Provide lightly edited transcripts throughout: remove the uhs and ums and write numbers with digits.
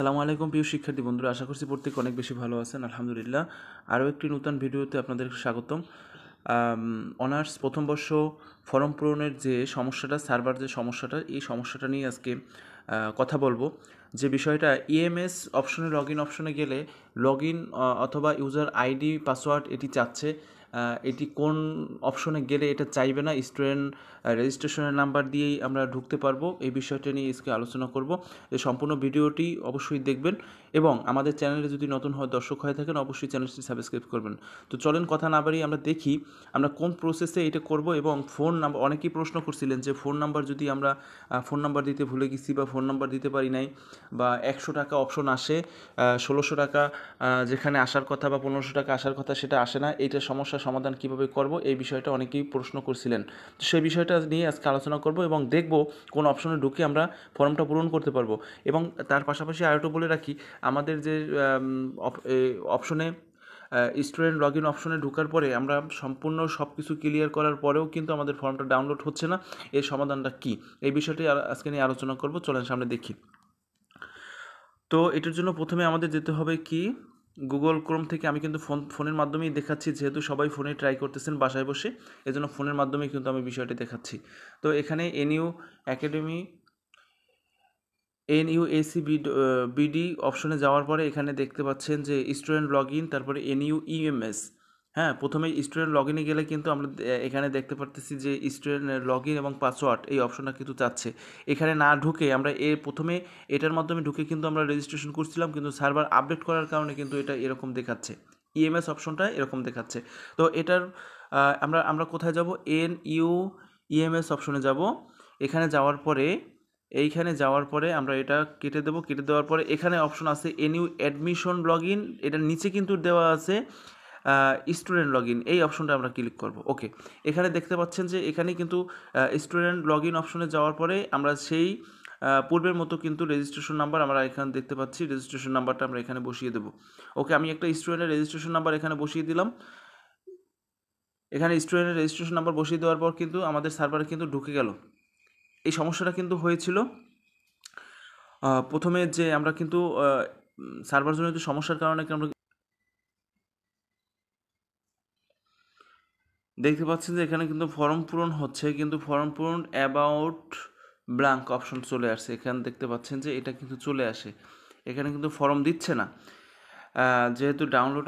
আসসালামু আলাইকুম প্রিয় শিক্ষার্থী বন্ধুরা, আশা করছি প্রত্যেকে অনেক বেশি ভালো আছেন। আলহামদুলিল্লাহ। আরও একটি নতুন ভিডিওতে আপনাদের স্বাগতম। অনার্স প্রথম বর্ষ ফর্ম পূরণের যে সমস্যাটা, সার্ভার যে সমস্যাটা, এই সমস্যাটা নিয়ে আজকে কথা বলবো। যে বিষয়টা ইএমএস অপশনে লগ ইন অপশনে গেলে লগ ইন অথবা ইউজার আইডি পাসওয়ার্ড এটি চাচ্ছে, এটি কোন অপশনে গেলে এটা চাইবে না, স্টুডেন্ট রেজিস্ট্রেশনের নাম্বার দিয়েই আমরা ঢুকতে পারবো। এই বিষয়টা নিয়ে আজকে আলোচনা করব। এই সম্পূর্ণ ভিডিওটি অবশ্যই দেখবেন এবং আমাদের চ্যানেলে যদি নতুন দর্শক হয়ে থাকেন অবশ্যই চ্যানেলটি সাবস্ক্রাইব করবেন। তো চলেন কথা না বাড়িয়ে আমরা দেখি আমরা কোন প্রসেসে এটা করব। এবং ফোন নাম্বার, অনেকেই প্রশ্ন করছিলেন যে ফোন নাম্বার যদি আমরা ফোন নাম্বার দিতে ভুলে গেছি বা ফোন নাম্বার দিতে পারি নাই, বা 100 টাকা অপশন আসে, 1600 টাকা যেখানে আসার কথা বা 1500 টাকা আসার কথা সেটা আসে না, এইটার সমস্যার সমাধান কীভাবে করব, এই বিষয়টা অনেকেই প্রশ্ন করছিলেন। তো সেই বিষয়টা নিয়ে আজকে আলোচনা করব এবং দেখব কোন অপশনে ঢুকে আমরা ফর্মটা পূরণ করতে পারবো। এবং তার পাশাপাশি আরেকটু বলে রাখি, আমাদের যে অপশনে স্টুডেন্ট লগ ইন অপশনে ঢোকার পরে আমরা সম্পূর্ণ সব কিছু ক্লিয়ার করার পরেও কিন্তু আমাদের ফর্মটা ডাউনলোড হচ্ছে না। এর সমাধানটা কী, এই বিষয়টি আজকে নিয়ে আলোচনা করব। চলেন সামনে দেখি। তো এটার জন্য প্রথমে আমাদের যেতে হবে কি, গুগল ক্রোম থেকে। আমি কিন্তু ফোনের মাধ্যমেই দেখাচ্ছি, যেহেতু সবাই ফোনে ট্রাই করতেছেন বাসায় বসে, এজন্য ফোনের মাধ্যমেই কিন্তু আমি বিষয়টি দেখাচ্ছি। তো এখানে NUACBD অপশনে যাওয়ার পরে এখানে দেখতে পাচ্ছেন যে স্টুডেন্ট লগ ইন, তারপরে NUEMS। হ্যাঁ, প্রথমে স্টুডেন্ট লগ ইনে গেলে কিন্তু আমরা এখানে দেখতে পারতেছি যে স্টুডেন্ট লগ ইন এবং পাসওয়ার্ড এই অপশনটা কিন্তু চাচ্ছে। এখানে না ঢুকে আমরা প্রথমে এটার মাধ্যমে ঢুকে কিন্তু আমরা রেজিস্ট্রেশন করছিলাম, কিন্তু সার্ভার আপডেট করার কারণে কিন্তু এটা এরকম দেখাচ্ছে, ইএমএস অপশনটা এরকম দেখাচ্ছে। তো এটার আমরা কোথায় যাব? NUEMS অপশনে যাব। এখানে যাওয়ার পরে আমরা এটা কেটে দেবো। কেটে দেওয়ার পরে এখানে অপশন আছে NU অ্যাডমিশন লগ ইন, এটার নিচে কিন্তু দেওয়া আছে স্টুডেন্ট লগ ইন, এই অপশনটা আমরা ক্লিক করব। ওকে, এখানে দেখতে পাচ্ছেন যে এখানে কিন্তু স্টুডেন্ট লগ ইন অপশনে যাওয়ার পরে আমরা সেই পূর্বের মতো কিন্তু রেজিস্ট্রেশন নাম্বার আমরা এখানে দেখতে পাচ্ছি, রেজিস্ট্রেশন নাম্বারটা আমরা এখানে বসিয়ে দেবো। ওকে, আমি একটা স্টুডেন্টের রেজিস্ট্রেশন নাম্বার এখানে বসিয়ে দিলাম। এখানে স্টুডেন্টের রেজিস্ট্রেশন নাম্বার বসিয়ে দেওয়ার পর কিন্তু আমাদের সার্ভারে কিন্তু ঢুকে গেল। এই সমস্যাটা কিন্তু হয়েছিল প্রথমে, যে আমরা কিন্তু সার্ভারজনিত সমস্যার কারণে আমরা দেখতে পাচ্ছেন যে এখানে কিন্তু ফর্ম পূরণ হচ্ছে, কিন্তু ফর্ম পূরণ অ্যাবাউট ব্ল্যাঙ্ক অপশন চলে আসছে। এখানে দেখতে পাচ্ছেন যে এটা কিন্তু চলে আসে, এখানে কিন্তু ফর্ম দিচ্ছে না। যেহেতু ডাউনলোড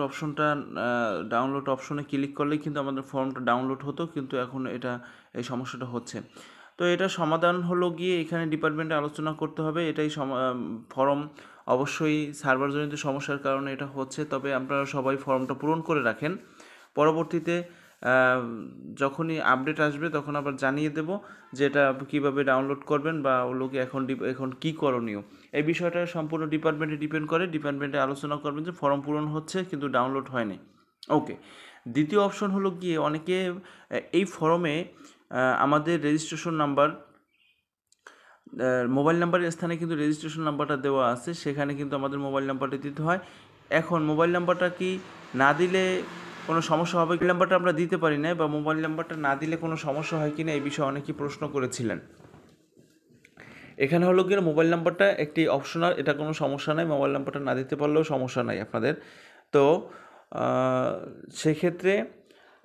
অপশনে ক্লিক করলেই কিন্তু আমাদের ফর্মটা ডাউনলোড হতো, কিন্তু এখন এই সমস্যাটা হচ্ছে। তো এটা সমাধান হলো গিয়ে এখানে ডিপার্টমেন্টে আলোচনা করতে হবে। এটাই ফর্ম অবশ্যই সার্ভারজনিত সমস্যার কারণে এটা হচ্ছে, তবে আপনারা সবাই ফর্মটা পূরণ করে রাখেন। পরবর্তীতে যখনই আপডেট আসবে তখন আবার জানিয়ে দেব যে এটা কীভাবে ডাউনলোড করবেন বা ওগুলোকে এখন কী করণীয়। এই বিষয়টা সম্পূর্ণ ডিপার্টমেন্টে ডিপেন্ড করে। ডিপার্টমেন্টে আলোচনা করবেন যে ফর্ম পূরণ হচ্ছে কিন্তু ডাউনলোড হয়নি। ওকে, দ্বিতীয় অপশন হলো গিয়ে অনেকে এই ফর্মে আমাদের রেজিস্ট্রেশন নাম্বার, মোবাইল নাম্বারের স্থানে কিন্তু রেজিস্ট্রেশন নাম্বারটা দেওয়া আছে, সেখানে কিন্তু আমাদের মোবাইল নাম্বারটা দিতে হয়। এখন মোবাইল নাম্বারটা কি না দিলে কোনো সমস্যা হবে? মোবাইল নাম্বারটা আমরা দিতে পারি না, বা মোবাইল নাম্বারটা না দিলে কোনো সমস্যা হয় কি না, এই বিষয়ে অনেকেই প্রশ্ন করেছিলেন। এখানে হলো গিয়ে মোবাইল নাম্বারটা একটি অপশনাল, এটা কোনো সমস্যা নাই, মোবাইল নাম্বারটা না দিতে পারলেও সমস্যা নাই আপনাদের। তো সেক্ষেত্রে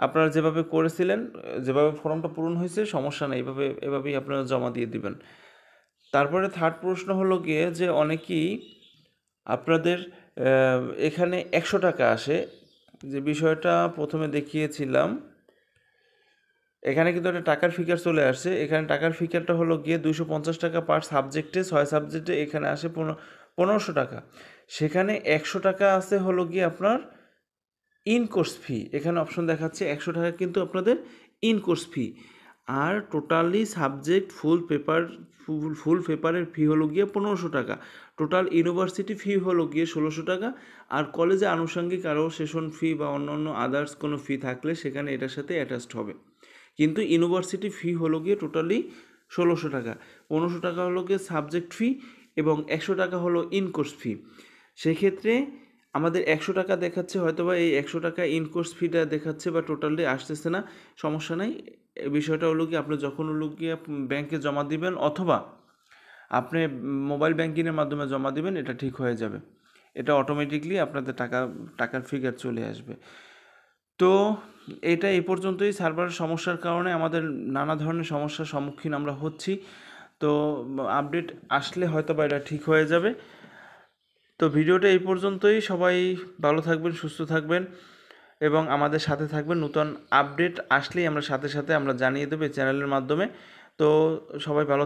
আপনারা যেভাবে করেছিলেন, যেভাবে ফর্মটা পূরণ হয়েছে, সমস্যা নেই, এভাবেই আপনারা জমা দিয়ে দিবেন। তারপরে থার্ড প্রশ্ন হলো গিয়ে যে অনেকেই আপনাদের এখানে 100 টাকা আসে, যে বিষয়টা প্রথমে দেখিয়েছিলাম। এখানে কিন্তু একটা টাকার ফিগার চলে আসছে। এখানে টাকার ফিগারটা হলো গিয়ে 250 টাকা পার সাবজেক্টে, 6 সাবজেক্টে এখানে আসে 1500 টাকা। সেখানে 100 টাকা আছে হলো গিয়ে আপনার ইন কোর্স ফি। এখানে অপশন দেখাচ্ছে 100 টাকা কিন্তু আপনাদের ইন কোর্স ফি। আর টোটালি সাবজেক্ট ফুল পেপারের ফি হলো গিয়ে 1500 টাকা। টোটাল ইউনিভার্সিটি ফি হলো গিয়ে 1600 টাকা। আর কলেজে আনুষঙ্গিক আরও সেশন ফি বা অন্যান্য আদার্স কোনো ফি থাকলে সেখানে এটার সাথে অ্যাটাচড হবে। কিন্তু ইউনিভার্সিটি ফি হলো গিয়ে টোটালি 1600 টাকা। 1500 টাকা হলো গিয়ে সাবজেক্ট ফি এবং 100 টাকা হলো ইন কোর্স ফি। সেক্ষেত্রে আমাদের 100 টাকা দেখাচ্ছে, হয়তো বা এই 100 টাকা ইন কোর্স ফিটা দেখাচ্ছে বা টোটালি আসতেছে না, সমস্যা নাই। এই বিষয়টা হলো কি, আপনি যখন হলো গিয়ে ব্যাংকে জমা দিবেন অথবা আপনি মোবাইল ব্যাংকিংয়ের মাধ্যমে জমা দিবেন, এটা ঠিক হয়ে যাবে। এটা অটোমেটিকলি আপনাদের টাকার ফিগার চলে আসবে। তো এটা এই পর্যন্তই। সার্ভারের সমস্যার কারণে আমাদের নানা ধরনের সমস্যার সম্মুখীন আমরা হচ্ছি। তো আপডেট আসলে হয়তো বা এটা ঠিক হয়ে যাবে। তো ভিডিওটা এই পর্যন্তই। সবাই ভালো থাকবেন, সুস্থ থাকবেন এবং আমাদের সাথে থাকবেন। নতুন আপডেট আসলেই আমরা সাথে সাথে আমরা জানিয়ে দেবো এই চ্যানেলের মাধ্যমে। তো সবাই ভালো